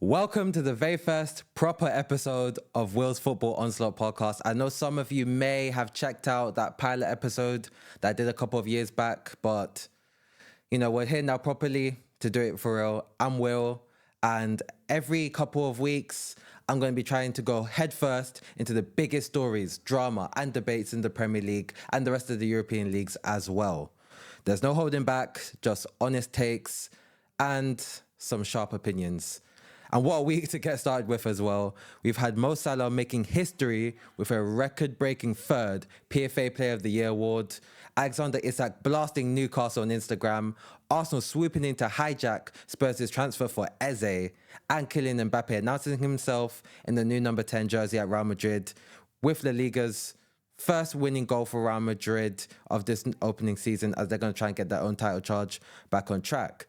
Welcome to the very first proper episode of Will's Football Onslaught podcast. I know some of you may have checked out that pilot episode that I did a couple of years back, but we're here now properly to do it for real. I'm Will, and every couple of weeks, I'm going to be trying to go headfirst into the biggest stories, drama, and debates in the Premier League and the rest of the European leagues as well. There's no holding back, just honest takes and some sharp opinions. And what a week to get started with as well. We've had Mo Salah making history with a record-breaking third PFA Player of the Year award, Alexander Isak blasting Newcastle on Instagram, Arsenal swooping in to hijack Spurs' transfer for Eze, and Kylian Mbappé announcing himself in the new number 10 jersey at Real Madrid, with La Liga's first winning goal for Real Madrid of this opening season, as they're going to try and get their own title charge back on track.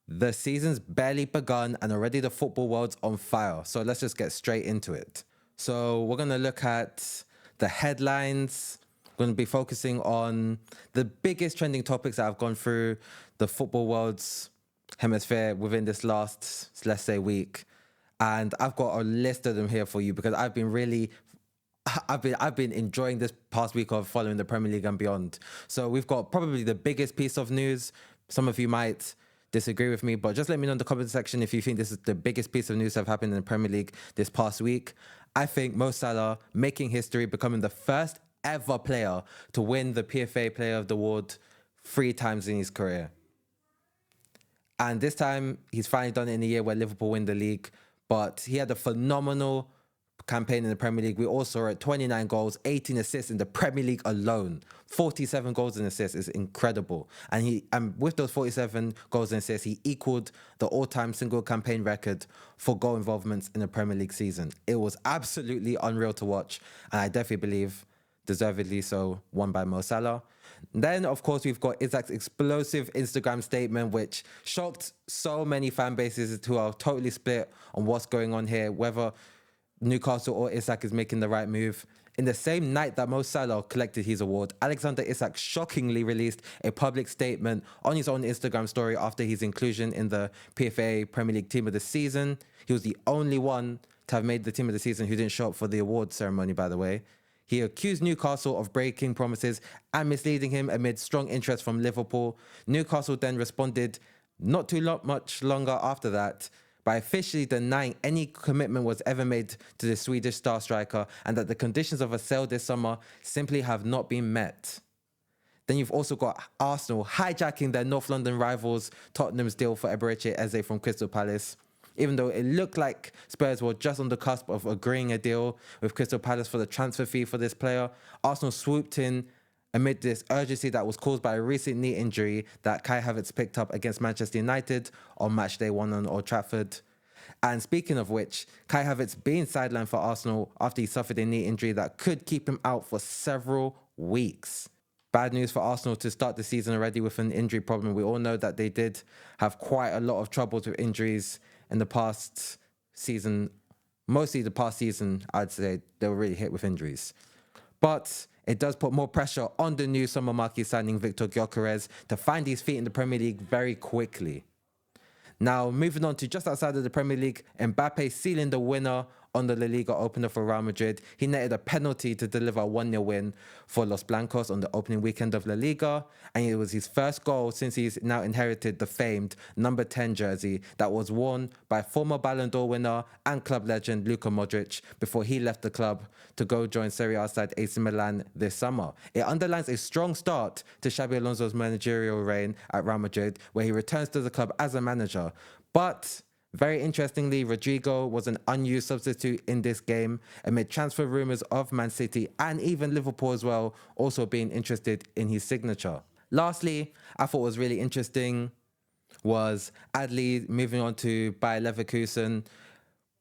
The season's barely begun and already the football world's on fire. So let's just get straight into it. So we're going to look at the headlines. We're going to be focusing on the biggest trending topics that have gone through the football world's hemisphere within this last, let's say, week. And I've got a list of them here for you because I've been enjoying this past week of following the Premier League and beyond. So we've got probably the biggest piece of news. Some of you might disagree with me, but just let me know in the comment section if you think this is the biggest piece of news that have happened in the Premier League this past week. I think Mo Salah making history, becoming the first ever player to win the PFA Player of the Award 3 times in his career. And this time, he's finally done it in a year where Liverpool win the league, but he had a phenomenal campaign in the Premier League. We all saw it, 29 goals, 18 assists in the Premier League alone. 47 goals and assists is incredible. And with those 47 goals and assists, he equaled the all-time single campaign record for goal involvements in a Premier League season. It was absolutely unreal to watch, and I definitely believe deservedly so, won by Mo Salah. Then, of course, we've got Isak's explosive Instagram statement, which shocked so many fan bases who are totally split on what's going on here, whether Newcastle or Isak is making the right move. In the same night that Mo Salah collected his award, Alexander Isak shockingly released a public statement on his own Instagram story after his inclusion in the PFA Premier League Team of the Season. He was the only one to have made the Team of the Season who didn't show up for the award ceremony, by the way. He accused Newcastle of breaking promises and misleading him amid strong interest from Liverpool. Newcastle then responded not much longer after that by officially denying any commitment was ever made to the Swedish star striker and that the conditions of a sale this summer simply have not been met. Then you've also got Arsenal hijacking their North London rivals Tottenham's deal for Eberechi Eze from Crystal Palace. Even though it looked like Spurs were just on the cusp of agreeing a deal with Crystal Palace for the transfer fee for this player, Arsenal swooped in amid this urgency that was caused by a recent knee injury that Kai Havertz picked up against Manchester United on match day 1 on Old Trafford. And speaking of which, Kai Havertz being sidelined for Arsenal after he suffered a knee injury that could keep him out for several weeks. Bad news for Arsenal to start the season already with an injury problem. We all know that they did have quite a lot of troubles with injuries in the past season. Mostly the past season, I'd say they were really hit with injuries. But it does put more pressure on the new summer marquee signing Victor Gyökeres to find his feet in the Premier League very quickly. Now, moving on to just outside of the Premier League, Mbappé sealing the winner on the La Liga opener for Real Madrid. He netted a penalty to deliver a 1-0 win for Los Blancos on the opening weekend of La Liga, and it was his first goal since he's now inherited the famed number 10 jersey that was worn by former Ballon d'Or winner and club legend Luka Modric before he left the club to go join Serie A side AC Milan this summer. It underlines a strong start to Xabi Alonso's managerial reign at Real Madrid, where he returns to the club as a manager. But very interestingly, Rodrigo was an unused substitute in this game amid transfer rumours of Man City and even Liverpool as well also being interested in his signature. Lastly, I thought was really interesting was Adli moving on to Bayer Leverkusen.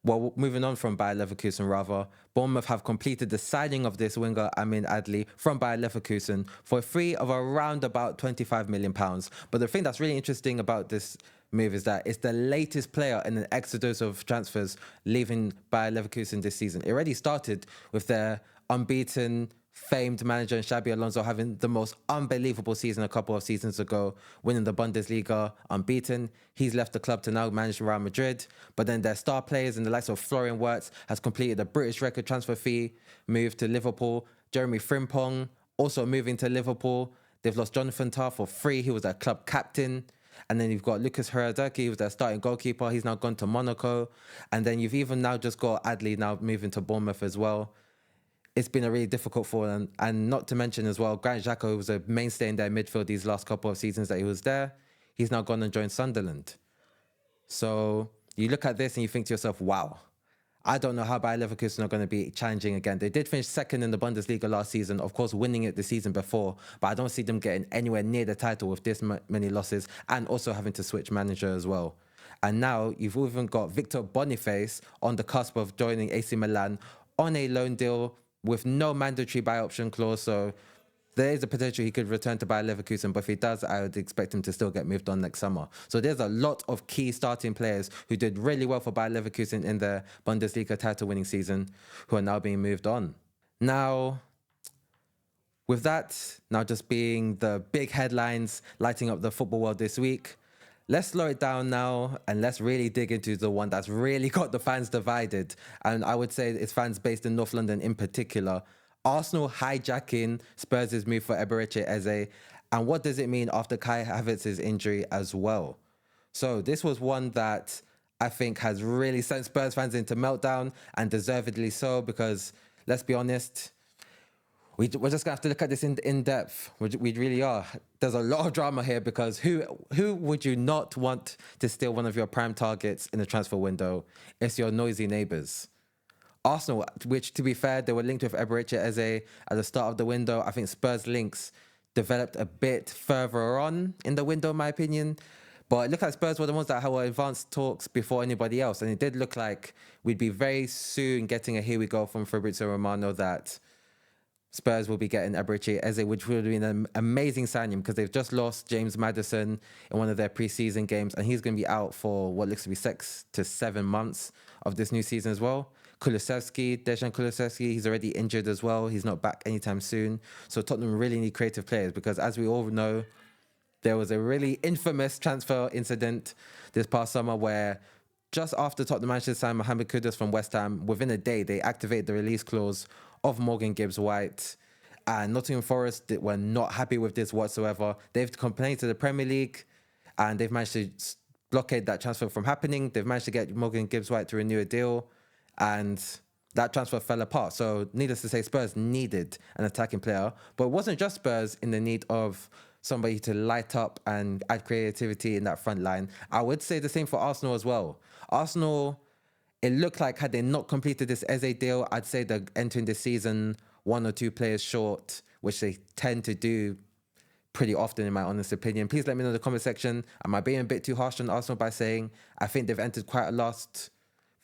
Well, moving on from Bayer Leverkusen rather, Bournemouth have completed the signing of this winger Amin Adli from Bayer Leverkusen for a fee of around about £25 million. But the thing that's really interesting about this move is that it's the latest player in an exodus of transfers leaving Bayer Leverkusen this season. It already started with their unbeaten famed manager in Xabi Alonso having the most unbelievable season a couple of seasons ago, winning the Bundesliga unbeaten. He's left the club to now manage Real Madrid. But then their star players in the likes of Florian Wirtz has completed a British record transfer fee move to Liverpool. Jeremy Frimpong also moving to Liverpool. They've lost Jonathan Tah for free. He was their club captain. And then you've got Lucas Hradecky, who's their starting goalkeeper. He's now gone to Monaco. And then you've even now just got Adley now moving to Bournemouth as well. It's been a really difficult for them. And not to mention as well, Granit Xhaka was a mainstay in their midfield these last couple of seasons that he was there. He's now gone and joined Sunderland. So you look at this and you think to yourself, wow, I don't know how Bayer Leverkusen are going to be challenging again. They did finish second in the Bundesliga last season, of course, winning it the season before, but I don't see them getting anywhere near the title with this many losses and also having to switch manager as well. And now you've even got Victor Boniface on the cusp of joining AC Milan on a loan deal with no mandatory buy option clause. So there is a potential he could return to Bayer Leverkusen, but if he does, I would expect him to still get moved on next summer. So there's a lot of key starting players who did really well for Bayer Leverkusen in the Bundesliga title-winning season who are now being moved on. Now, with that now just being the big headlines lighting up the football world this week, let's slow it down now and let's really dig into the one that's really got the fans divided. And I would say it's fans based in North London in particular. Arsenal hijacking Spurs' move for Eberechi Eze. And what does it mean after Kai Havertz's injury as well? So this was one that I think has really sent Spurs fans into meltdown, and deservedly so, because let's be honest, we're just going to have to look at this in depth. We really are. There's a lot of drama here because who would you not want to steal one of your prime targets in the transfer window? It's your noisy neighbours. Arsenal, which to be fair, they were linked with Eberechi Eze at the start of the window. I think Spurs links developed a bit further on in the window, in my opinion. But it looked like Spurs were the ones that had advanced talks before anybody else. And it did look like we'd be very soon getting a here we go from Fabrizio Romano that Spurs will be getting Eberechi Eze, which would have been an amazing signing because they've just lost James Maddison in one of their preseason games. And he's going to be out for what looks to be 6 to 7 months of this new season as well. Dejan Kulusevski, he's already injured as well. He's not back anytime soon. So Tottenham really need creative players because, as we all know, there was a really infamous transfer incident this past summer where just after Tottenham managed to sign Mohamed Kudus from West Ham, within a day, they activated the release clause of Morgan Gibbs-White. And Nottingham Forest were not happy with this whatsoever. They've complained to the Premier League and they've managed to blockade that transfer from happening. They've managed to get Morgan Gibbs-White to renew a deal. And that transfer fell apart. So needless to say, Spurs needed an attacking player. But it wasn't just Spurs in the need of somebody to light up and add creativity in that front line. I would say the same for Arsenal as well. Arsenal, it looked like had they not completed this Eze deal, I'd say they're entering the season 1 or 2 players short, which they tend to do pretty often, in my honest opinion. Please let me know in the comment section. Am I being a bit too harsh on Arsenal by saying I think they've entered quite a last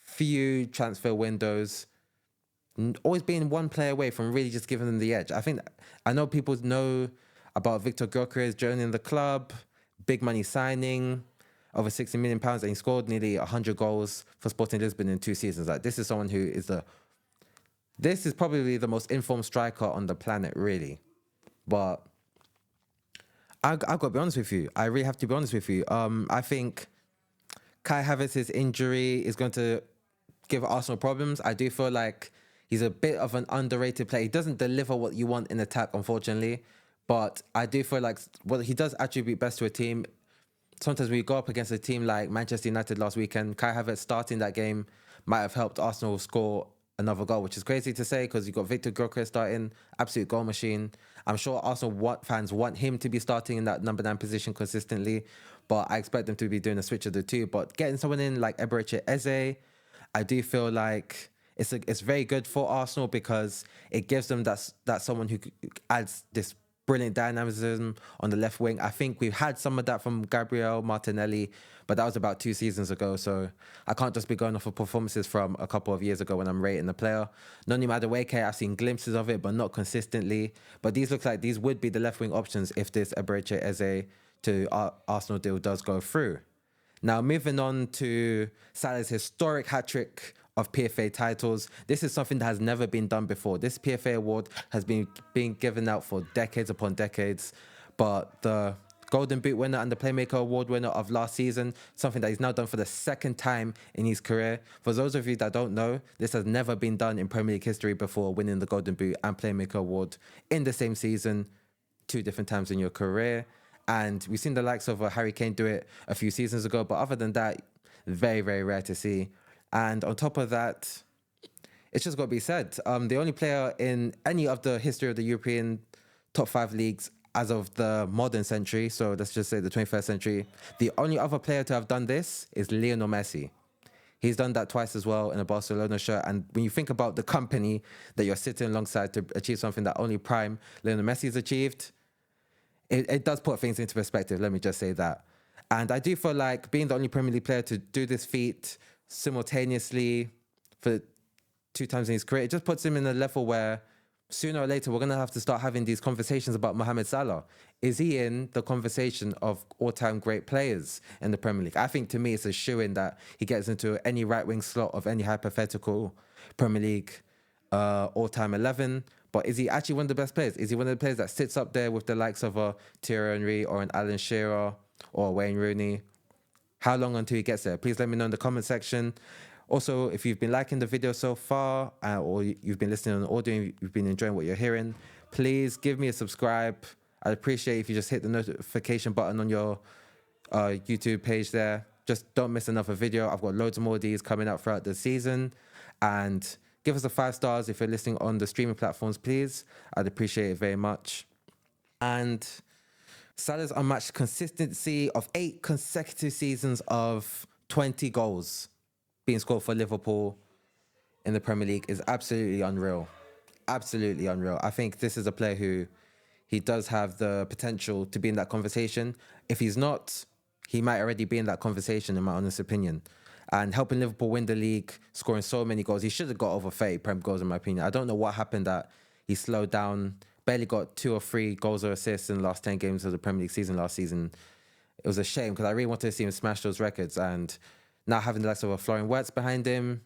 few transfer windows, always being one player away from really just giving them the edge. I know people know about Victor Gyökeres joining the club, big money signing, over £60 million, and he scored nearly 100 goals for Sporting Lisbon in 2 seasons. Like, this is someone who is this is probably the most informed striker on the planet, really. But I've got to be honest with you. I really have to be honest with you. I think Kai Havertz's injury is going to give Arsenal problems. I do feel like he's a bit of an underrated player. He doesn't deliver what you want in attack, unfortunately. But I do feel like what he does attribute best to a team. Sometimes when you go up against a team like Manchester United last weekend, Kai Havertz starting that game might have helped Arsenal score another goal, which is crazy to say because you've got Victor Gyökeres starting, absolute goal machine. I'm sure Arsenal fans want him to be starting in that number 9 position consistently, but I expect them to be doing a switch of the two. But getting someone in like Eberechi Eze, I do feel like it's very good for Arsenal because it gives them that someone who adds this brilliant dynamism on the left wing. I think we've had some of that from Gabriel Martinelli, but that was about 2 seasons ago. So I can't just be going off of performances from a couple of years ago when I'm rating the player. Noni Madueke, I've seen glimpses of it, but not consistently. But these look like these would be the left wing options if this Eberechi Eze to Arsenal deal does go through. Now, moving on to Salah's historic hat-trick of PFA titles. This is something that has never been done before. This PFA award has been being given out for decades upon decades, but the Golden Boot winner and the Playmaker Award winner of last season, something that he's now done for the second time in his career. For those of you that don't know, this has never been done in Premier League history before, winning the Golden Boot and Playmaker Award in the same season, 2 different times in your career. And we've seen the likes of Harry Kane do it a few seasons ago, but other than that, very, very rare to see. And on top of that, it's just got to be said, the only player in any of the history of the European top 5 leagues as of the modern century, so let's just say the 21st century, the only other player to have done this is Lionel Messi. He's done that twice as well in a Barcelona shirt. And when you think about the company that you're sitting alongside to achieve something that only prime Lionel Messi's achieved, it does put things into perspective, let me just say that. And I do feel like being the only Premier League player to do this feat simultaneously for 2 times in his career, it just puts him in a level where sooner or later we're going to have to start having these conversations about Mohamed Salah. Is he in the conversation of all-time great players in the Premier League? I think to me it's a shoo-in that he gets into any right-wing slot of any hypothetical Premier League all-time 11. But is he actually one of the best players? Is he one of the players that sits up there with the likes of a Thierry Henry or an Alan Shearer or Wayne Rooney? How long until he gets there? Please let me know in the comment section. Also, if you've been liking the video so far or you've been listening on audio and you've been enjoying what you're hearing, please give me a subscribe. I'd appreciate if you just hit the notification button on your YouTube page there. Just don't miss another video. I've got loads more of these coming out throughout the season. And give us a 5 stars if you're listening on the streaming platforms, please. I'd appreciate it very much. And Salah's unmatched consistency of 8 consecutive seasons of 20 goals being scored for Liverpool in the Premier League is absolutely unreal. Absolutely unreal. I think this is a player who he does have the potential to be in that conversation. If he's not, he might already be in that conversation, in my honest opinion. And helping Liverpool win the league, scoring so many goals. He should have got over 30 Prem goals, in my opinion. I don't know what happened that he slowed down, barely got 2 or 3 goals or assists in the last 10 games of the Premier League season last season. It was a shame because I really wanted to see him smash those records. And now having the likes of a Florian Wirtz behind him,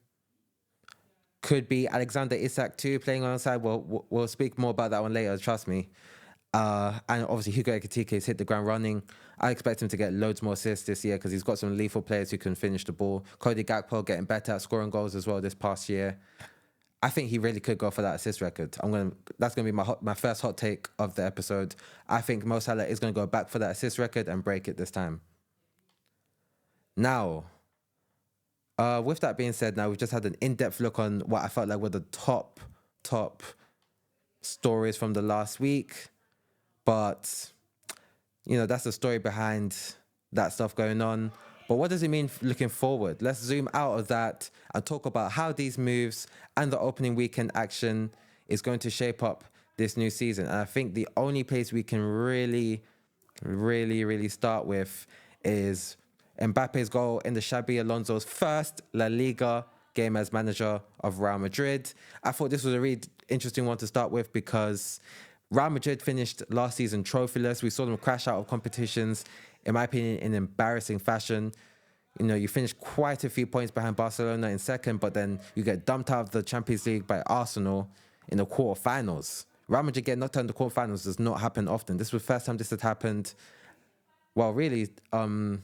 could be Alexander Isak too playing alongside. We'll speak more about that one later, trust me. And obviously Hugo Ekitike has hit the ground running. I expect him to get loads more assists this year because he's got some lethal players who can finish the ball. Cody Gakpo getting better at scoring goals as well this past year. I think he really could go for that assist record. That's gonna be my first hot take of the episode. I think Mo Salah is gonna go back for that assist record and break it this time. Now, with that being said, now we've just had an in-depth look on what I felt like were the top stories from the last week. But, you know, that's the story behind that stuff going on. But what does it mean looking forward? Let's zoom out of that and talk about how these moves and the opening weekend action is going to shape up this new season. And I think the only place we can really start with is Mbappe's goal in the Xabi Alonso's first La Liga game as manager of Real Madrid. I thought this was a really interesting one to start with because Real Madrid finished last season trophyless. We saw them crash out of competitions, in my opinion, in embarrassing fashion. You know, you finished quite a few points behind Barcelona in second, but then you get dumped out of the Champions League by Arsenal in the quarterfinals. Real Madrid getting knocked out in the quarterfinals does not happen often. This was the first time this had happened, well, really, in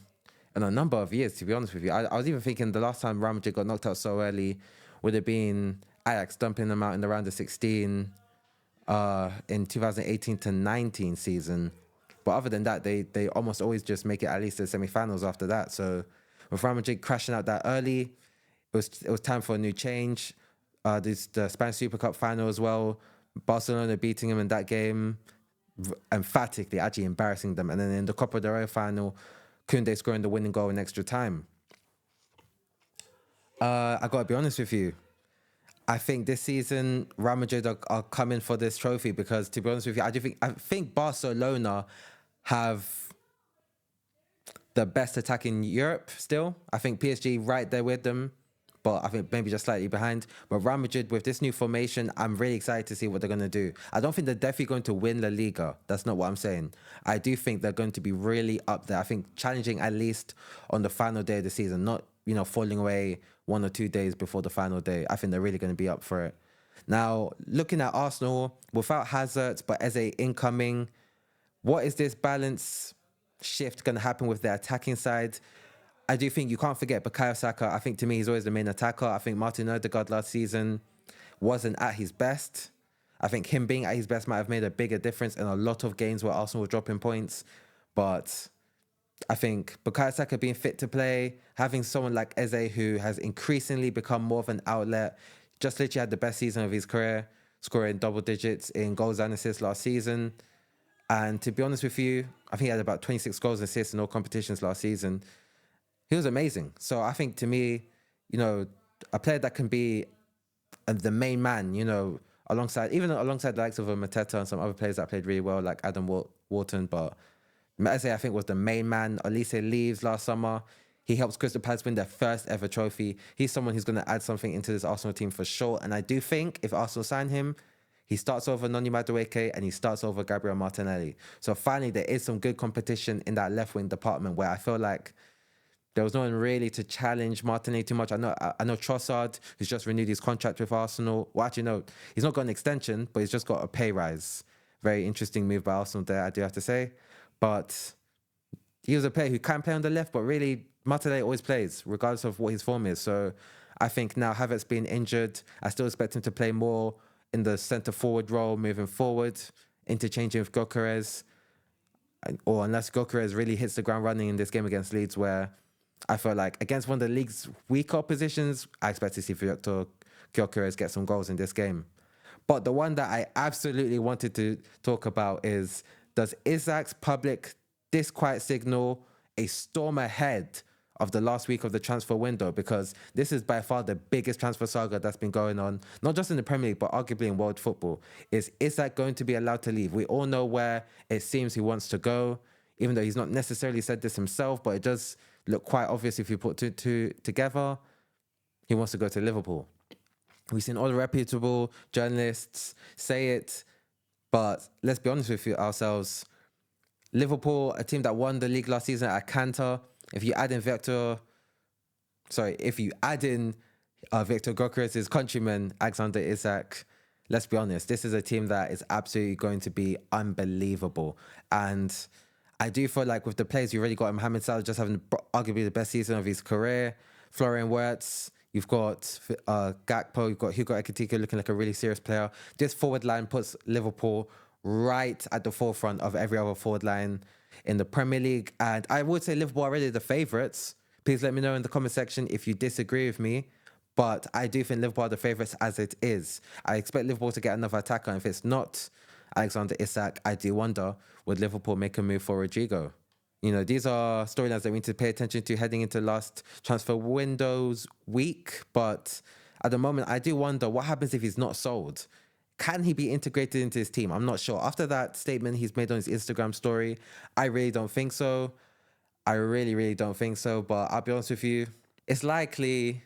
a number of years, to be honest with you. I was even thinking the last time Real Madrid got knocked out so early would have been Ajax dumping them out in the round of 16 in 2018-19 season. But other than that, they almost always just make it at least to the semi-finals after that. So with Real Madrid crashing out that early, it was time for a new change. The Spanish Super Cup final as well, Barcelona beating them in that game, emphatically, actually embarrassing them. And then in the Copa del Rey final, Koundé scoring the winning goal in extra time. I got to be honest with you. I think this season, Real Madrid are coming for this trophy because, to be honest with you, I think Barcelona have the best attack in Europe still. I think PSG right there with them. but I think maybe just slightly behind. But Real Madrid, with this new formation, I'm really excited to see what they're going to do. I don't think they're definitely going to win La Liga. That's not what I'm saying. I do think they're going to be really up there. I think challenging at least on the final day of the season, not, falling away 1 or 2 days before the final day. I think they're really going to be up for it. Now, looking at Arsenal, without Havertz, but Eze incoming, what is this balance shift going to happen with their attacking side? I do think you can't forget Bukayo Saka. I think to me, he's always the main attacker. I think Martin Odegaard last season wasn't at his best. I think him being at his best might have made a bigger difference in a lot of games where Arsenal were dropping points. But I think Bukayo Saka being fit to play, having someone like Eze who has increasingly become more of an outlet, just literally had the best season of his career, scoring double digits in goals and assists last season. And to be honest with you, I think he had about 26 goals and assists in all competitions last season. He was amazing. So I think to me, a player that can be the main man, alongside the likes of a Mateta and some other players that played really well, like Adam Wharton. But Eze, I think, was the main man. Elise leaves last summer. He helps Crystal Palace win their first ever trophy. He's someone who's going to add something into this Arsenal team for sure. And I do think if Arsenal sign him, he starts over Noni Madueke and he starts over Gabriel Martinelli. So finally, there is some good competition in that left wing department where I feel like there was no one really to challenge Martinelli too much. I know Trossard, who's just renewed his contract with Arsenal. Well, actually, no, he's not got an extension, but he's just got a pay rise. Very interesting move by Arsenal there, I do have to say. But he was a player who can play on the left, but really, Martinelli always plays, regardless of what his form is. So I think now Havertz being injured, I still expect him to play more in the centre-forward role moving forward, interchanging with Gyökeres, or unless Gyökeres really hits the ground running in this game against Leeds, where I feel like against one of the league's weaker oppositions, I expect to see Victor Gyökeres get some goals in this game. But the one that I absolutely wanted to talk about is, does Isak's public disquiet signal a storm ahead of the last week of the transfer window? Because this is by far the biggest transfer saga that's been going on, not just in the Premier League, but arguably in world football. Is Isak going to be allowed to leave? We all know where it seems he wants to go, even though he's not necessarily said this himself, but it does look quite obvious if you put two together. He wants to go to Liverpool. We've seen all the reputable journalists say it, but let's be honest with ourselves. Liverpool, a team that won the league last season at Cantor, if you add in Victor Gyökeres' countryman, Alexander Isak, let's be honest, this is a team that is absolutely going to be unbelievable. And I do feel like with the players you already got, Mohamed Salah just having arguably the best season of his career, Florian Wirtz, you've got Gakpo, you've got Hugo Ekitike looking like a really serious player. This forward line puts Liverpool right at the forefront of every other forward line in the Premier League. And I would say Liverpool are already the favourites. Please let me know in the comment section if you disagree with me. But I do think Liverpool are the favourites as it is. I expect Liverpool to get another attacker. And if it's not Alexander Isak, I do wonder, would Liverpool make a move for Rodrigo? These are storylines that we need to pay attention to heading into last transfer windows week. But at the moment, I do wonder what happens if he's not sold. Can he be integrated into his team? I'm not sure. After that statement he's made on his Instagram story, I really don't think so. I really, really don't think so. But I'll be honest with you, it's likely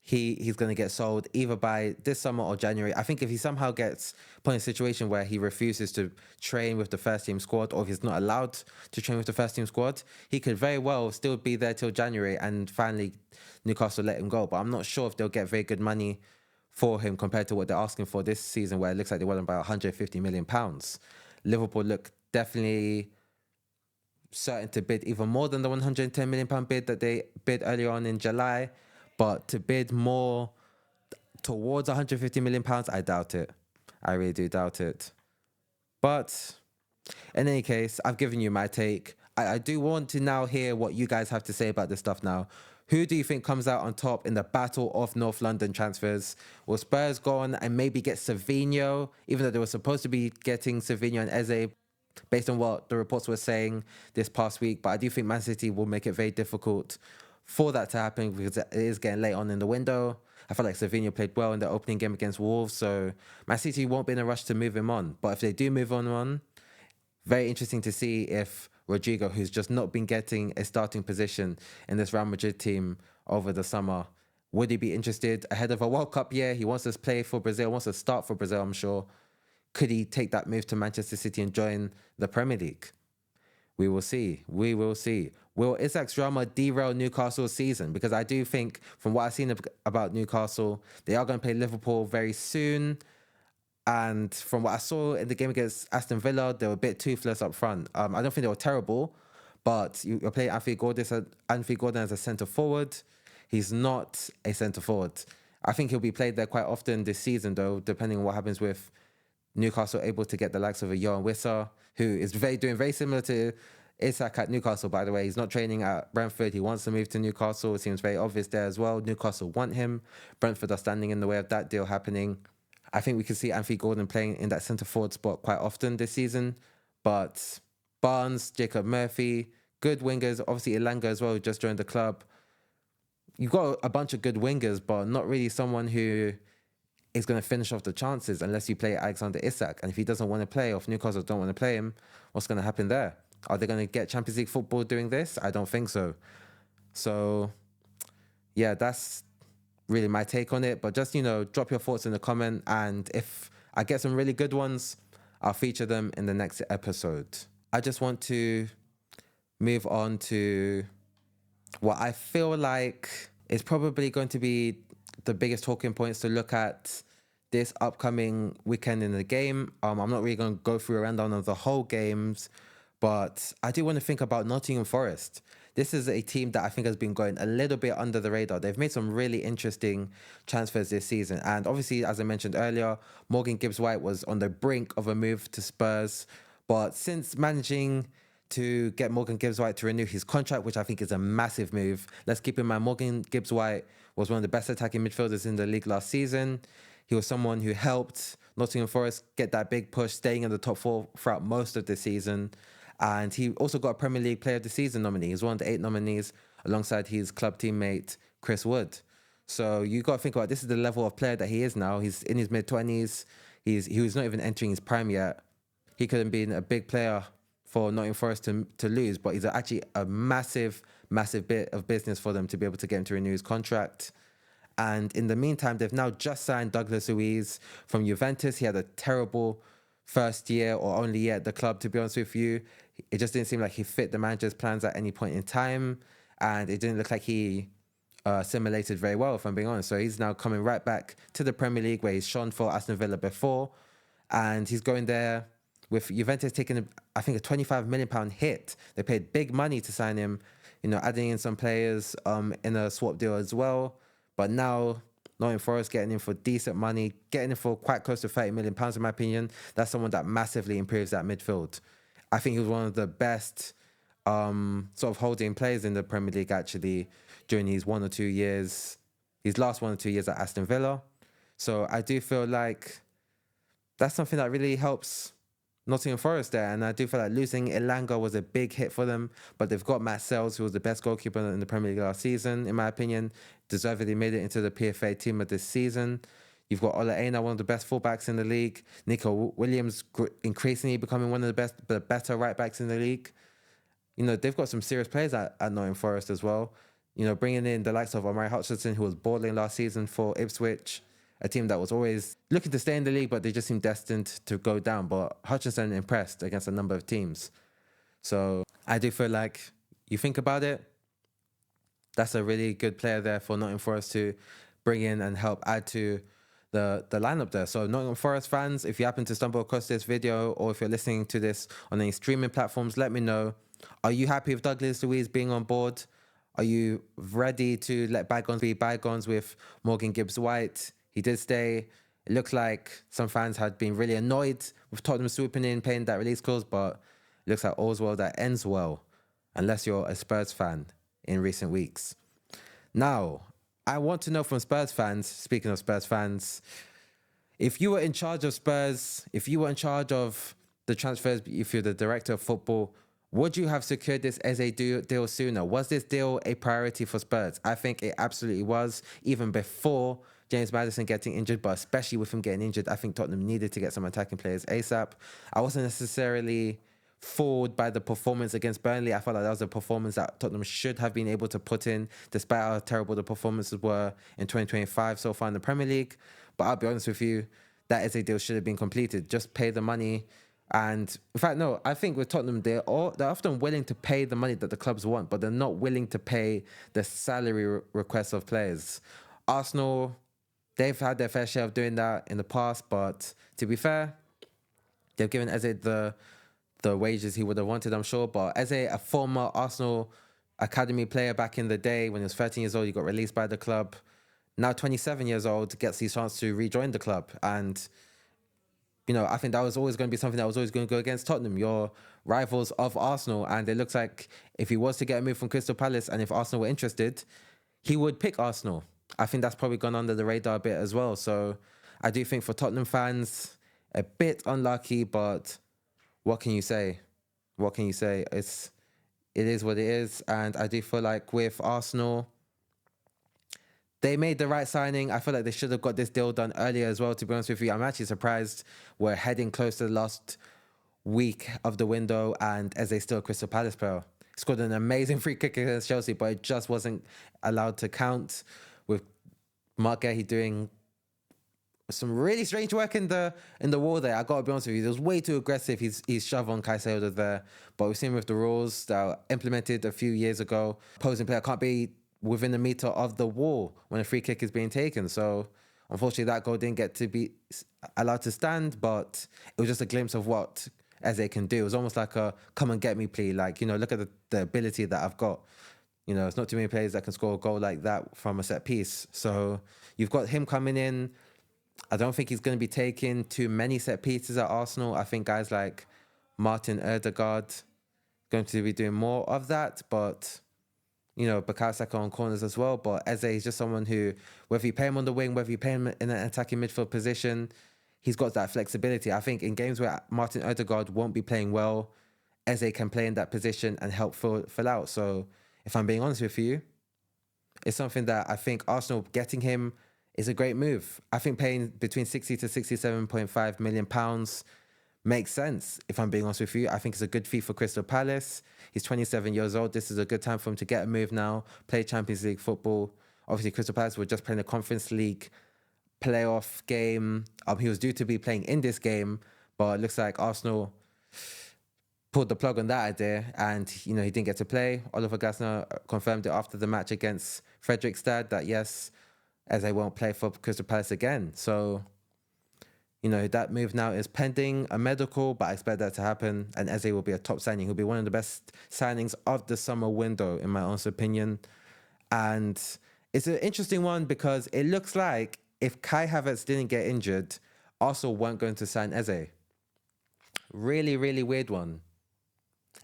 he's going to get sold either by this summer or January. I think if he somehow gets put in a situation where he refuses to train with the first team squad, or if he's not allowed to train with the first team squad, he could very well still be there till January and finally Newcastle let him go. But I'm not sure if they'll get very good money for him compared to what they're asking for this season, where it looks like they want about £150 million. Liverpool look definitely certain to bid even more than the £110 million bid that they bid earlier on in July. But to bid more towards £150 million, I doubt it. I really do doubt it. But in any case, I've given you my take. I do want to now hear what you guys have to say about this stuff now. Who do you think comes out on top in the battle of North London transfers? Will Spurs go on and maybe get Savinho, even though they were supposed to be getting Savinho and Eze, based on what the reports were saying this past week? But I do think Man City will make it very difficult for that to happen because it is getting late on in the window. I felt like Savinho played well in the opening game against Wolves, so Man City won't be in a rush to move him on. But if they do move on, very interesting to see if Rodrigo, who's just not been getting a starting position in this Real Madrid team over the summer. Would he be interested ahead of a World Cup year? He wants to play for Brazil, wants to start for Brazil, I'm sure. Could he take that move to Manchester City and join the Premier League? We will see. We will see. Will Isak's drama derail Newcastle's season? Because I do think, from what I've seen about Newcastle, they are going to play Liverpool very soon. And from what I saw in the game against Aston Villa, they were a bit toothless up front. I don't think they were terrible, but you're playing Anthony Gordon as a centre forward. He's not a centre forward. I think he'll be played there quite often this season, though, depending on what happens with Newcastle able to get the likes of a Johan Wissa, who is doing very similar to Isak at Newcastle, by the way. He's not training at Brentford. He wants to move to Newcastle. It seems very obvious there as well. Newcastle want him. Brentford are standing in the way of that deal happening. I think we can see Anthony Gordon playing in that centre forward spot quite often this season. But Barnes, Jacob Murphy, good wingers. Obviously, Elanga as well, who just joined the club. You've got a bunch of good wingers, but not really someone who is going to finish off the chances unless you play Alexander Isak. And if he doesn't want to play, or if Newcastle don't want to play him, what's going to happen there? Are they going to get Champions League football doing this? I don't think so. So, yeah, that's really my take on it. But just, drop your thoughts in the comment. And if I get some really good ones, I'll feature them in the next episode. I just want to move on to what I feel like is probably going to be the biggest talking points to look at this upcoming weekend in the game. I'm not really going to go through a rundown of the whole games, but I do want to think about Nottingham Forest. This is a team that I think has been going a little bit under the radar. They've made some really interesting transfers this season. And obviously, as I mentioned earlier, Morgan Gibbs-White was on the brink of a move to Spurs. But since managing to get Morgan Gibbs-White to renew his contract, which I think is a massive move. Let's keep in mind, Morgan Gibbs-White was one of the best attacking midfielders in the league last season. He was someone who helped Nottingham Forest get that big push, staying in the top four throughout most of the season. And he also got a Premier League Player of the Season nominee. He was one of the 8 nominees alongside his club teammate, Chris Wood. So you got to think about, this is the level of player that he is now. He's in his mid-20s. He was not even entering his prime yet. He could have been a big player for Nottingham Forest to lose, but he's actually a massive, massive bit of business for them to be able to get him to renew his contract. And in the meantime, they've now just signed Douglas Luiz from Juventus. He had a terrible first year or only year at the club, to be honest with you. It just didn't seem like he fit the manager's plans at any point in time. And it didn't look like he assimilated very well, if I'm being honest. So he's now coming right back to the Premier League, where he's shone for Aston Villa before. And he's going there with Juventus taking, I think, a £25 million hit. They paid big money to sign him, adding in some players in a swap deal as well. But now, Nottingham Forest getting him for decent money, getting him for quite close to £30 million, in my opinion. That's someone that massively improves that midfield. I think he was one of the best sort of holding players in the Premier League, actually, during his last 1 or 2 years at Aston Villa. So I do feel like that's something that really helps Nottingham Forest there. And I do feel like losing Elanga was a big hit for them. But they've got Matt Sells, who was the best goalkeeper in the Premier League last season, in my opinion. Deservedly made it into the PFA team of this season. You've got Ola Aina, one of the best fullbacks in the league. Nico Williams increasingly becoming one of the better right backs in the league. They've got some serious players at Nottingham Forest as well. Bringing in the likes of Omari Hutchinson, who was balling last season for Ipswich, a team that was always looking to stay in the league, but they just seemed destined to go down. But Hutchinson impressed against a number of teams. So I do feel like, you think about it, that's a really good player there for Nottingham Forest to bring in and help add to the lineup there. So Nottingham Forest fans, if you happen to stumble across this video, or if you're listening to this on any streaming platforms, let me know. Are you happy with Douglas Luiz being on board? Are you ready to let bygones be bygones with Morgan Gibbs-White? He did stay. It looked like some fans had been really annoyed with Tottenham swooping in, paying that release clause, but it looks like all's well that ends well, unless you're a Spurs fan in recent weeks. Now, I want to know from Spurs fans, speaking of Spurs fans, if you were in charge of Spurs, if you were in charge of the transfers, if you're the director of football, would you have secured this Eze deal sooner? Was this deal a priority for Spurs? I think it absolutely was, even before James Maddison getting injured, but especially with him getting injured, I think Tottenham needed to get some attacking players ASAP. I wasn't necessarily fooled by the performance against Burnley. I felt like that was a performance that Tottenham should have been able to put in, despite how terrible the performances were in 2025 so far in the Premier League. But I'll be honest with you, that Eze deal should have been completed. Just pay the money. And in fact, no, I think with Tottenham, they're often willing to pay the money that the clubs want, but they're not willing to pay the salary requests of players. Arsenal, they've had their fair share of doing that in the past, but to be fair, they've given Eze the wages he would have wanted, I'm sure. But Eze, a former Arsenal academy player back in the day, when he was 13 years old, he got released by the club. Now 27 years old, gets his chance to rejoin the club. And, you know, I think that was always going to be something that was always going to go against Tottenham, your rivals of Arsenal. And it looks like if he was to get a move from Crystal Palace and if Arsenal were interested, he would pick Arsenal. I think that's probably gone under the radar a bit as well. So I do think for Tottenham fans, a bit unlucky, but what can you say? What can you say? It is what it is. And I do feel like with Arsenal, they made the right signing. I feel like they should have got this deal done earlier as well, to be honest with you. I'm actually surprised we're heading close to the last week of the window and Eze still a Crystal Palace player. Scored an amazing free kick against Chelsea, but it just wasn't allowed to count, with Mark Gahey doing some really strange work in the wall there. I gotta be honest with you, it was way too aggressive. He's shoved on Caicedo there, but we've seen with the rules that were implemented a few years ago, opposing player can't be within a meter of the wall when a free kick is being taken. So unfortunately, that goal didn't get to be allowed to stand, but it was just a glimpse of what Eze can do. It was almost like a come and get me plea. Like, you know, look at the ability that I've got. You know, it's not too many players that can score a goal like that from a set piece. So you've got him coming in. I don't think he's going to be taking too many set pieces at Arsenal. I think guys like Martin Ødegaard going to be doing more of that, but, you know, Bukayo Saka on corners as well. But Eze is just someone who, whether you pay him on the wing, whether you pay him in an attacking midfield position, he's got that flexibility. I think in games where Martin Ødegaard won't be playing well, Eze can play in that position and help fill out. So if I'm being honest with you, it's something that I think Arsenal getting him is a great move. I think paying between 60 to 67.5 million pounds makes sense. If I'm being honest with you, I think it's a good fee for Crystal Palace. He's 27 years old. This is a good time for him to get a move now, play Champions League football. Obviously, Crystal Palace were just playing the Conference League playoff game. He was due to be playing in this game, but it looks like Arsenal pulled the plug on that idea, and, you know, he didn't get to play. Oliver Glasner confirmed it after the match against Fredrikstad that yes, Eze won't play for Crystal Palace again. So, you know, that move now is pending a medical, but I expect that to happen, and Eze will be a top signing. He'll be one of the best signings of the summer window, in my honest opinion. And it's an interesting one because it looks like if Kai Havertz didn't get injured, Arsenal weren't going to sign Eze. Really, really weird one.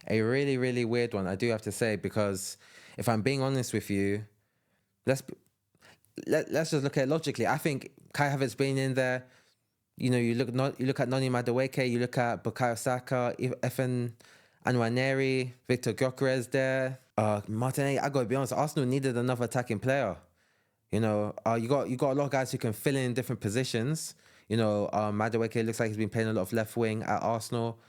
A really, really weird one, I do have to say, because if I'm being honest with you, let's just look at it logically. I think Kai Havertz being in there, you know, you look at Noni Madueke, you look at Bukayo Saka, Efen Nwaneri, Victor Gyökeres there, Martinelli. I gotta be honest, Arsenal needed another attacking player. You know, you got a lot of guys who can fill in different positions. You know, Madueke looks like he's been playing a lot of left wing at Arsenal.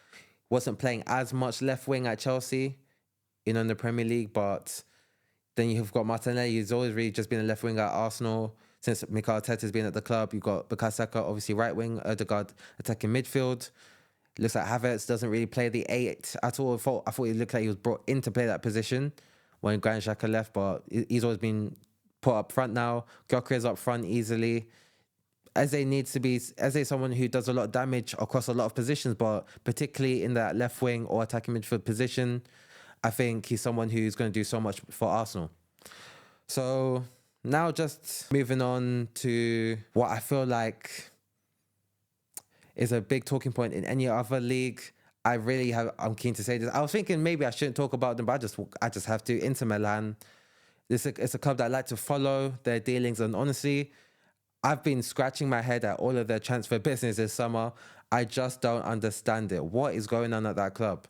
Wasn't playing as much left wing at Chelsea, you know, in the Premier League, but then you've got Martinelli, who's always really just been a left wing at Arsenal since Mikel Arteta's been at the club. You've got Bukayo Saka, obviously right wing, Ødegaard attacking midfield. Looks like Havertz doesn't really play the 8 at all. I thought he looked like he was brought in to play that position when Granit Xhaka left, but he's always been put up front now. Gyökeres up front easily. Eze is someone who does a lot of damage across a lot of positions, but particularly in that left wing or attacking midfield position, I think he's someone who's going to do so much for Arsenal. So now just moving on to what I feel like is a big talking point in any other league. I'm keen to say this. I was thinking maybe I shouldn't talk about them, but I just have to. Inter Milan. It's a club that I like to follow their dealings, and honestly, I've been scratching my head at all of their transfer business this summer. I just don't understand it. What is going on at that club?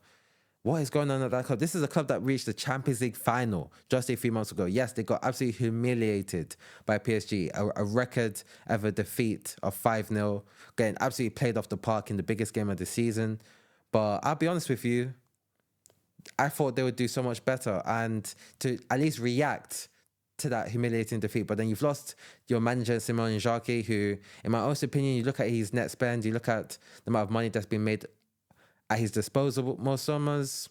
What is going on at that club? This is a club that reached the Champions League final just a few months ago. Yes, they got absolutely humiliated by PSG, a record ever defeat of 5-0, getting absolutely played off the park in the biggest game of the season. But I'll be honest with you, I thought they would do so much better and to at least react to that humiliating defeat. But then you've lost your manager, Simone Inzaghi, who, in my honest opinion, you look at his net spend, you look at the amount of money that's been made at his disposal most summers.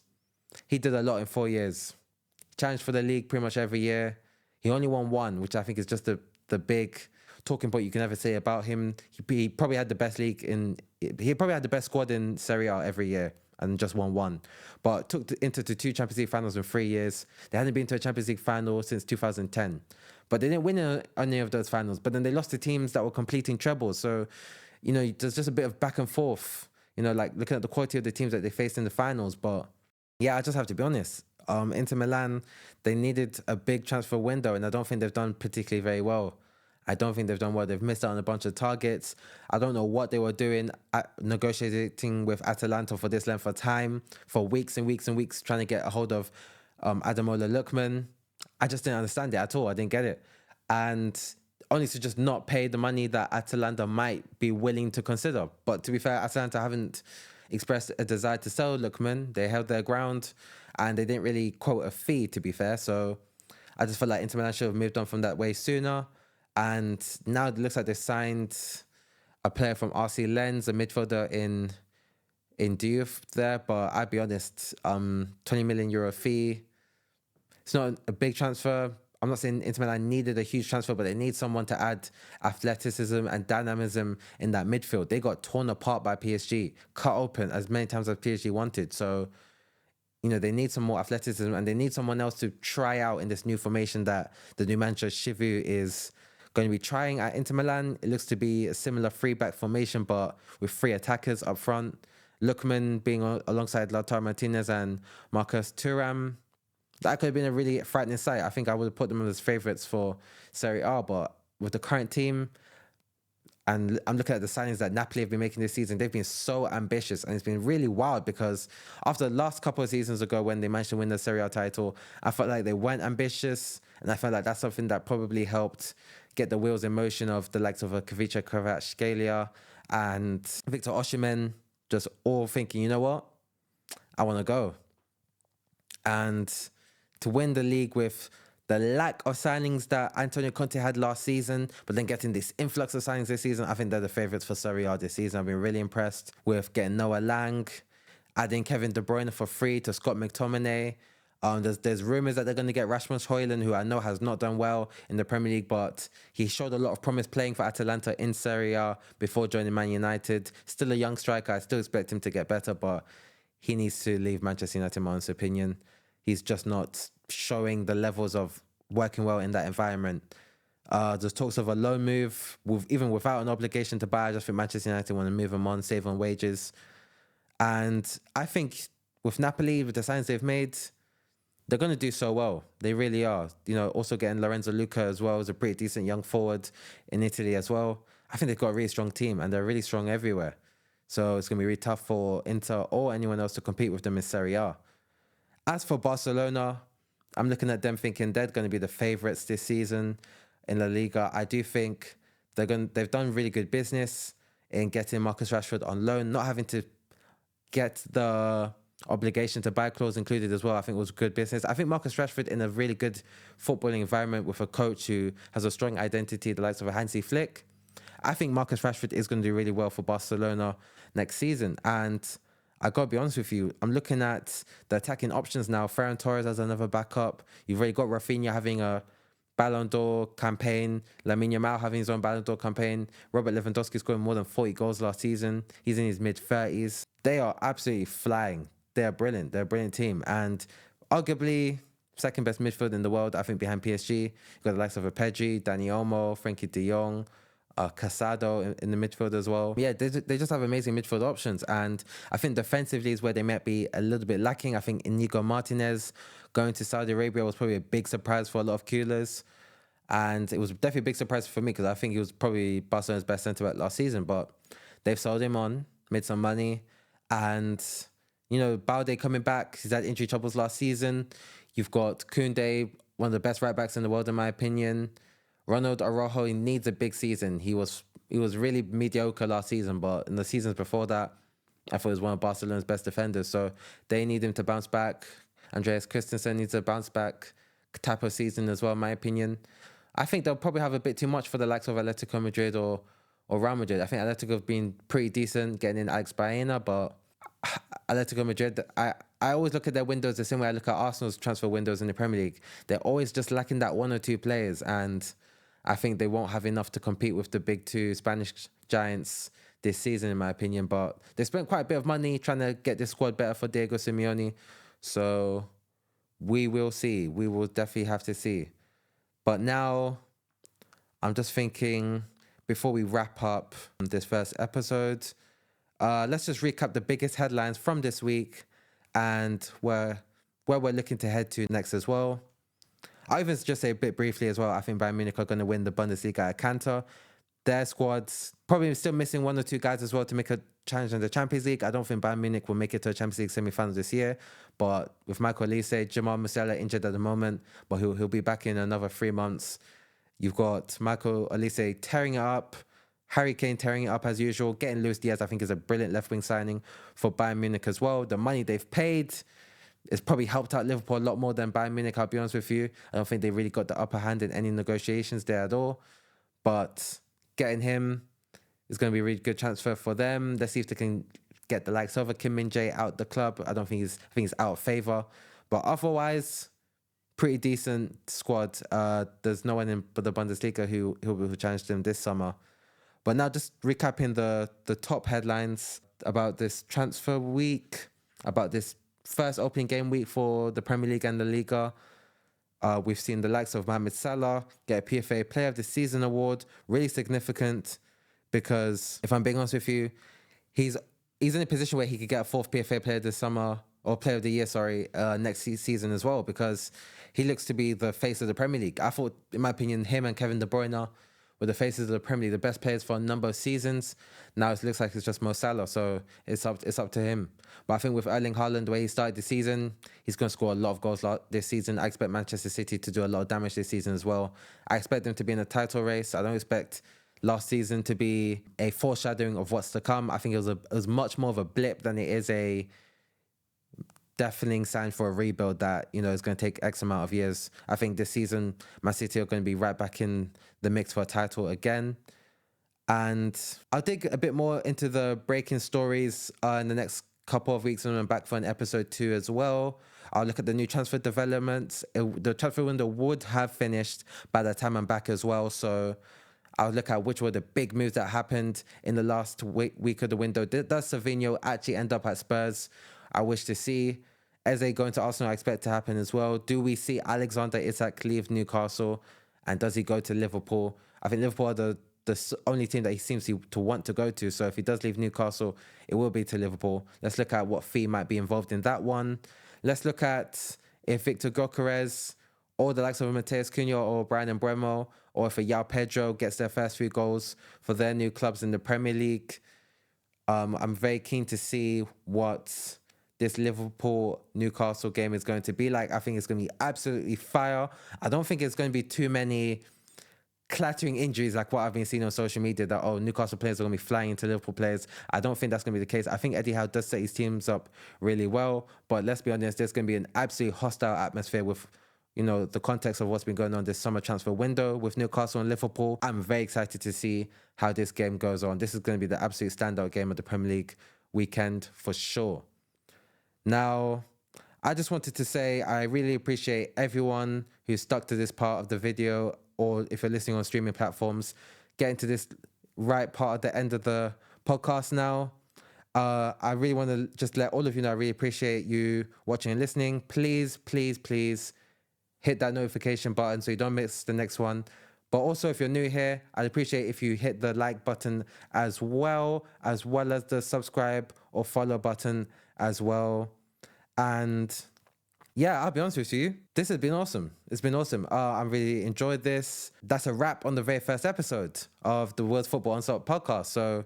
He did a lot in 4 years. Challenged for the league pretty much every year. He only won one, which I think is just the big talking point you can ever say about him. He probably had the best he probably had the best squad in Serie A every year and just won one. But took Inter to 2 Champions League finals in 3 years. They hadn't been to a Champions League final since 2010. But they didn't win any of those finals. But then they lost to teams that were completing trebles. So, there's just a bit of back and forth, like looking at the quality of the teams that they faced in the finals. But yeah, I just have to be honest. Inter Milan, they needed a big transfer window, and I don't think they've done particularly very well. I don't think they've done well. They've missed out on a bunch of targets. I don't know what they were doing, negotiating with Atalanta for this length of time, for weeks and weeks and weeks, trying to get a hold of Ademola Lookman. I just didn't understand it at all. I didn't get it. And only to just not pay the money that Atalanta might be willing to consider. But to be fair, Atalanta haven't expressed a desire to sell Lookman. They held their ground and they didn't really quote a fee, to be fair. So I just felt like Inter Milan should have moved on from that way sooner. And now it looks like they signed a player from RC Lens, a midfielder in Diouf there. But I'll be honest, 20 million euro fee. It's not a big transfer. I'm not saying Inter Milan needed a huge transfer, but they need someone to add athleticism and dynamism in that midfield. They got torn apart by PSG, cut open as many times as PSG wanted. So, they need some more athleticism and they need someone else to try out in this new formation that the new manager Shivu is going to be trying at Inter Milan. It looks to be a similar 3-back formation, but with 3 attackers up front. Lookman being alongside Lautaro Martinez and Marcus Thuram. That could have been a really frightening sight. I think I would have put them as favourites for Serie A, but with the current team, and I'm looking at the signings that Napoli have been making this season, they've been so ambitious, and it's been really wild because after the last couple of seasons ago when they managed to win the Serie A title, I felt like they weren't ambitious, and I felt like that's something that probably helped get the wheels in motion of the likes of a Kavica Kvaratskhelia and Victor Osimhen, just all thinking, you know what, I want to go. And to win the league with the lack of signings that Antonio Conte had last season, but then getting this influx of signings this season, I think they're the favourites for Serie A this season. I've been really impressed with getting Noah Lang, adding Kevin De Bruyne for free to Scott McTominay. There's rumours that they're going to get Rasmus Højlund, who I know has not done well in the Premier League, but he showed a lot of promise playing for Atalanta in Serie A before joining Man United. Still a young striker. I still expect him to get better, but he needs to leave Manchester United, in my honest opinion. He's just not showing the levels of working well in that environment. There's talks of a loan move, even without an obligation to buy. I just think Manchester United want to move him on, save on wages. And I think with Napoli, with the signs they've made, they're going to do so well. They really are. Also getting Lorenzo Luca as well as a pretty decent young forward in Italy as well. I think they've got a really strong team and they're really strong everywhere. So it's going to be really tough for Inter or anyone else to compete with them in Serie A. As for Barcelona, I'm looking at them thinking they're going to be the favourites this season in La Liga. I do think they've done really good business in getting Marcus Rashford on loan, not having to get the obligation to buy clause included as well. I think it was good business. I think Marcus Rashford in a really good footballing environment with a coach who has a strong identity, the likes of a Hansi Flick. I think Marcus Rashford is going to do really well for Barcelona next season. And I got to be honest with you, I'm looking at the attacking options now. Ferran Torres as another backup. You've already got Rafinha having a Ballon d'Or campaign. Lamine Yamal having his own Ballon d'Or campaign. Robert Lewandowski scoring more than 40 goals last season. He's in his mid-30s. They are absolutely flying. They're brilliant. They're a brilliant team. And arguably second best midfield in the world, I think, behind PSG. You've got the likes of Pedri, Dani Olmo, Frenkie de Jong, Casado in the midfield as well. Yeah, they just have amazing midfield options. And I think defensively is where they might be a little bit lacking. I think Inigo Martinez going to Saudi Arabia was probably a big surprise for a lot of coolers. And it was definitely a big surprise for me because I think he was probably Barcelona's best centre-back last season. But they've sold him on, made some money. And, Balde coming back. He's had injury troubles last season. You've got Koundé, one of the best right-backs in the world, in my opinion. Ronald Araujo, he needs a big season. He was really mediocre last season, but in the seasons before that, I thought he was one of Barcelona's best defenders. So they need him to bounce back. Andreas Christensen needs a bounce back type of season as well, in my opinion. I think they'll probably have a bit too much for the likes of Atletico Madrid or Real Madrid. I think Atletico have been pretty decent getting in Alex Baena, but Atletico Madrid, I always look at their windows the same way I look at Arsenal's transfer windows in the Premier League. They're always just lacking that one or two players, and I think they won't have enough to compete with the big two Spanish giants this season, in my opinion. But they spent quite a bit of money trying to get this squad better for Diego Simeone. So we will see. We will definitely have to see. But now I'm just thinking, before we wrap up this first episode, let's just recap the biggest headlines from this week and where we're looking to head to next as well. I'll even just say a bit briefly as well, I think Bayern Munich are going to win the Bundesliga at Cantor. Their squad's probably still missing one or two guys as well to make a challenge in the Champions League. I don't think Bayern Munich will make it to a Champions League semi-final this year. But with Michael Olise, Jamal Musiala injured at the moment, but he'll be back in another 3 months. You've got Michael Olise tearing it up, Harry Kane tearing it up as usual. Getting Luis Diaz, I think, is a brilliant left-wing signing for Bayern Munich as well. The money they've paid, it's probably helped out Liverpool a lot more than Bayern Munich, I'll be honest with you. I don't think they really got the upper hand in any negotiations there at all. But getting him is going to be a really good transfer for them. Let's see if they can get the likes of Kim Min-jae out the club. I think he's out of favour. But otherwise, pretty decent squad. There's no one in the Bundesliga who challenged them this summer. But now just recapping the top headlines about this transfer week, about this first opening game week for the Premier League and the Liga. We've seen the likes of Mohamed Salah get a PFA Player of the Season award. Really significant because, if I'm being honest with you, he's in a position where he could get a fourth PFA Player this summer, or Player of the Year, next season as well, because he looks to be the face of the Premier League. I thought, in my opinion, him and Kevin De Bruyne were the faces of the Premier League, the best players for a number of seasons. Now it looks like it's just Mo Salah, so it's up to him. But I think with Erling Haaland, the way he started the season, he's going to score a lot of goals this season. I expect Manchester City to do a lot of damage this season as well. I expect them to be in a title race. I don't expect last season to be a foreshadowing of what's to come. I think it was much more of a blip than it is a deafening sign for a rebuild that, is going to take X amount of years. I think this season, Man City are going to be right back in the mix for a title again. And I'll dig a bit more into the breaking stories in the next couple of weeks when I'm back for an episode 2 as well. I'll look at the new transfer developments. The transfer window would have finished by the time I'm back as well. So I'll look at which were the big moves that happened in the last week of the window. Does Savinho actually end up at Spurs? I wish to see. Eze going to Arsenal, I expect to happen as well. Do we see Alexander Isak leave Newcastle? And does he go to Liverpool? I think Liverpool are the only team that he seems to want to go to. So if he does leave Newcastle, it will be to Liverpool. Let's look at what fee might be involved in that one. Let's look at if Victor Gyökeres or the likes of Mateus Cunha or Brian Mbeumo, or if a João Pedro gets their first 3 goals for their new clubs in the Premier League. I'm very keen to see what this Liverpool-Newcastle game is going to be like. I think it's going to be absolutely fire. I don't think it's going to be too many clattering injuries like what I've been seeing on social media that, Newcastle players are going to be flying into Liverpool players. I don't think that's going to be the case. I think Eddie Howe does set his teams up really well, but let's be honest, there's going to be an absolutely hostile atmosphere with, the context of what's been going on this summer transfer window with Newcastle and Liverpool. I'm very excited to see how this game goes on. This is going to be the absolute standout game of the Premier League weekend for sure. Now, I just wanted to say I really appreciate everyone who stuck to this part of the video, or if you're listening on streaming platforms, getting to this right part at the end of the podcast now. I really want to just let all of you know I really appreciate you watching and listening. Please, please, please hit that notification button so you don't miss the next one. But also, if you're new here, I'd appreciate if you hit the like button as well as the subscribe or follow button as well. And yeah, I'll be honest with you, this has been awesome. It's been awesome. I really enjoyed this. That's a wrap on the very first episode of the World Football Onslaught podcast. So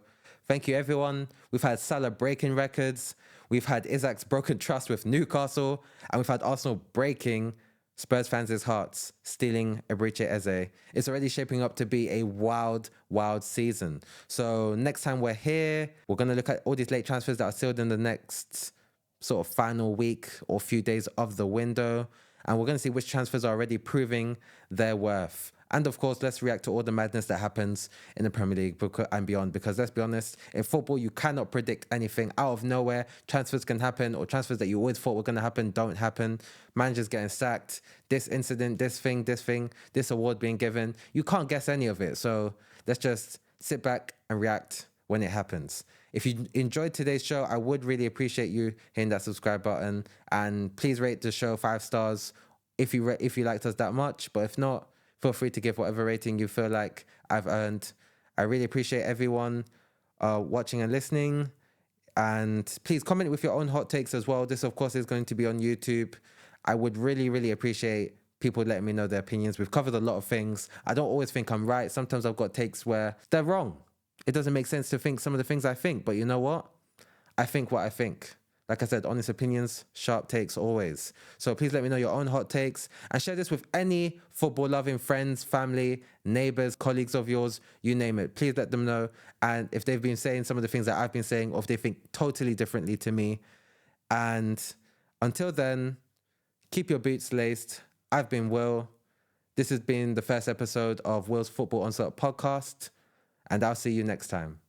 thank you, everyone. We've had Salah breaking records. We've had Isak's broken trust with Newcastle. And we've had Arsenal breaking Spurs fans' hearts, stealing Eberechi Eze. It's already shaping up to be a wild, wild season. So next time we're here, we're going to look at all these late transfers that are sealed in the next sort of final week or few days of the window. And we're going to see which transfers are already proving their worth. And of course, let's react to all the madness that happens in the Premier League and beyond. Because let's be honest, in football, you cannot predict anything out of nowhere. Transfers can happen, or transfers that you always thought were going to happen don't happen. Managers getting sacked, this incident, this award being given. You can't guess any of it. So let's just sit back and react when it happens. If you enjoyed today's show, I would really appreciate you hitting that subscribe button, and please rate the show 5 stars if you liked us that much. But if not, feel free to give whatever rating you feel like I've earned. I really appreciate everyone watching and listening, and please comment with your own hot takes as well. This, of course, is going to be on YouTube. I would really appreciate people letting me know their opinions. We've covered a lot of things. I don't always think I'm right. Sometimes I've got takes where they're wrong. It doesn't make sense to think some of the things I think, but you know what? I think what I think. Like I said, honest opinions, sharp takes always. So please let me know your own hot takes, and share this with any football-loving friends, family, neighbours, colleagues of yours, you name it. Please let them know. And if they've been saying some of the things that I've been saying, or if they think totally differently to me. And until then, keep your boots laced. I've been Will. This has been the first episode of Will's Football Onslaught podcast, and I'll see you next time.